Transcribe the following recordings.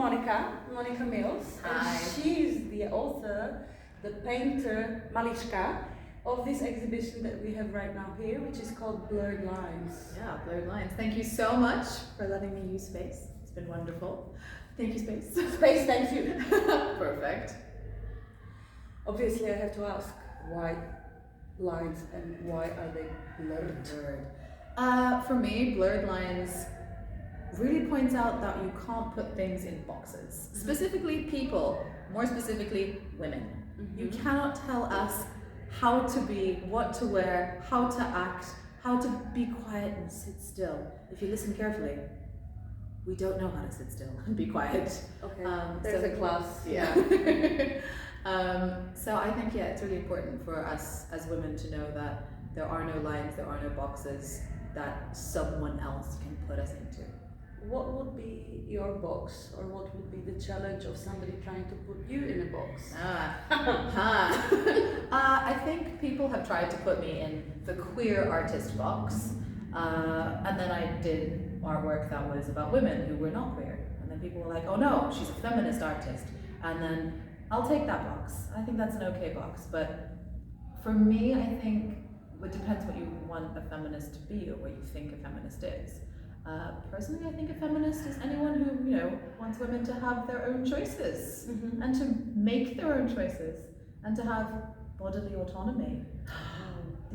Monica Mills. Hi. And she's the author, the painter, Mališka, of this exhibition that we have right now here, which is called Blurred Lines. Yeah, Blurred Lines. Thank you so much for letting me use space. It's been wonderful. Thank you, space. Space, thank you. Perfect. Obviously, I have to ask, why lines and why are they blurred? For me, Blurred Lines really points out that you can't put things in boxes. Specifically people, more specifically women. You cannot tell us how to be, what to wear, how to act, how to be quiet and sit still. If you listen carefully, we don't know how to sit still and be quiet. Okay, there's a class. Yeah. So I think, yeah, it's really important for us as women to know that there are no lines, there are no boxes that someone else can put us into. What would be your box, or what would be the challenge of somebody trying to put you in a box? I think people have tried to put me in the queer artist box, and then I did artwork that was about women who were not queer, and then people were like, oh no, she's a feminist artist, and then I'll take that box. I think that's an okay box, but for me, I think it depends what you want a feminist to be or what you think a feminist is. Personally, I think a feminist is anyone who, you know, wants women to have their own choices and to make their own choices and to have bodily autonomy.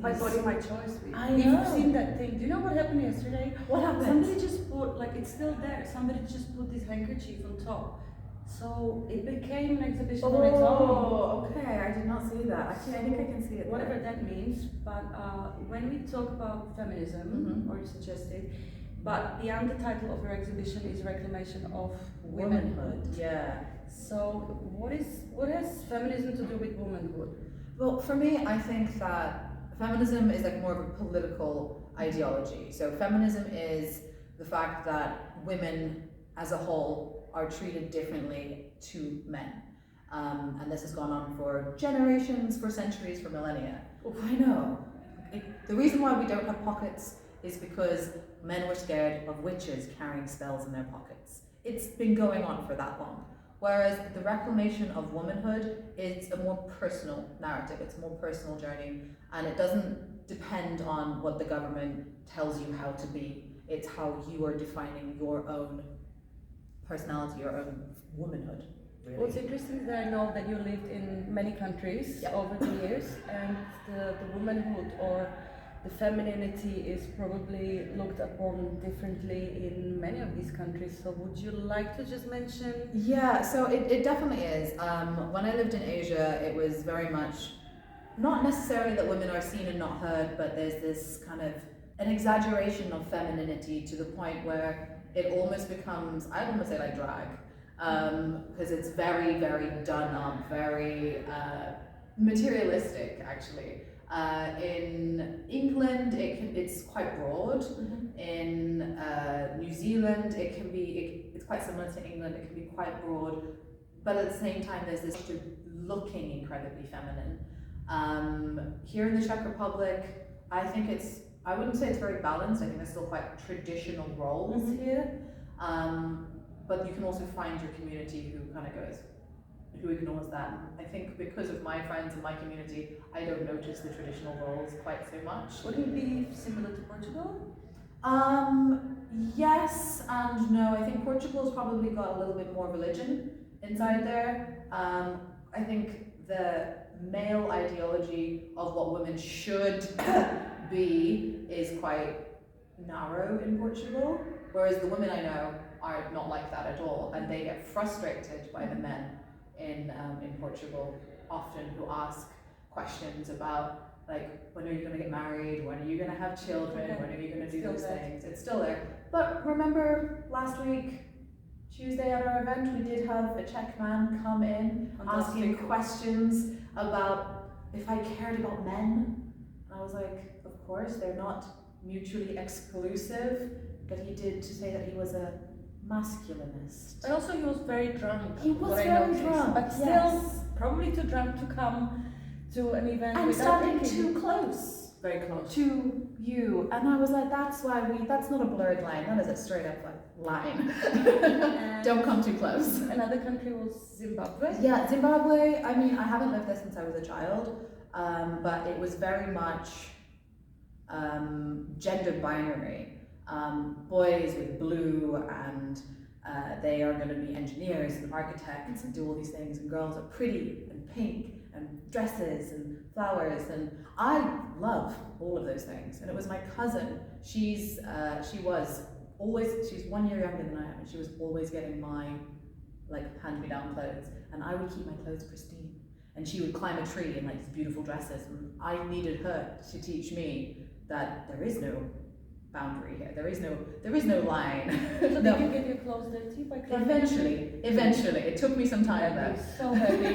My body, my choice. I know. We've seen that thing. Do you know what happened yesterday? What happened? Somebody just put, like, it's still there. Somebody just put this handkerchief on top. So it became an exhibition on its own. Oh, okay. I did not see that. Actually, I think I can see it. Whatever there. that means. But when we talk about feminism, or suggested, but the undertitle of your exhibition is Reclamation of Womanhood. Yeah. So what has feminism to do with womanhood? Well, for me, I think that feminism is like more of a political ideology. So feminism is the fact that women as a whole are treated differently to men. And this has gone on for generations, for centuries, for millennia. I know. The reason why we don't have pockets is because men were scared of witches carrying spells in their pockets. It's been going on for that long. Whereas the reclamation of womanhood is a more personal narrative, it's a more personal journey, and it doesn't depend on what the government tells you how to be. It's how you are defining your own personality, your own womanhood. Really. What's interesting is that I know that you lived in many countries over the years, and the womanhood or the femininity is probably looked upon differently in many of these countries. So would you like to just mention? Yeah, so it definitely is. When I lived in Asia, it was very much, not necessarily that women are seen and not heard, but there's this kind of an exaggeration of femininity to the point where it almost becomes, I'd almost say like drag, because it's very, very done up, very materialistic actually. In England, it's quite broad. In New Zealand, it's quite similar to England. It can be quite broad, but at the same time, there's this looking incredibly feminine. Here in the Czech Republic, I wouldn't say it's very balanced. I think there's still quite traditional roles here, but you can also find your community who ignores that. I think because of my friends in my community, I don't notice the traditional roles quite so much. Wouldn't it be similar to Portugal? Yes and no. I think Portugal's probably got a little bit more religion inside there. I think the male ideology of what women should be is quite narrow in Portugal, whereas the women I know are not like that at all, and they get frustrated by the men in Portugal often, who ask questions about, like, when are you going to get married, when are you going to have children, when are you going to do those things. It's still there. But remember last week, Tuesday at our event, we did have a Czech man come in asking questions about if I cared about men. And I was like, of course, they're not mutually exclusive, but he did to say that he was a masculinist. And also he was very drunk. He was very drunk, but still probably too drunk to come to an event and without standing drinking. too close. Very close. To you. And I was like, that's not a blurred line, that is a straight up line. don't come too close. Another country was Zimbabwe. Yeah, Zimbabwe, I mean, I haven't lived there since I was a child, but it was very much gender binary. Boys with blue and they are going to be engineers and architects and do all these things, and girls are pretty and pink and dresses and flowers, and I love all of those things. And it was my cousin, she's 1 year younger than I am, and she was always getting my like hand-me-down clothes, and I would keep my clothes pristine, and she would climb a tree in like these beautiful dresses, and I needed her to teach me that there is no boundary here. There is no line. So No. did you get your clothes dirty by climbing? Eventually. It took me some time though. So heavy.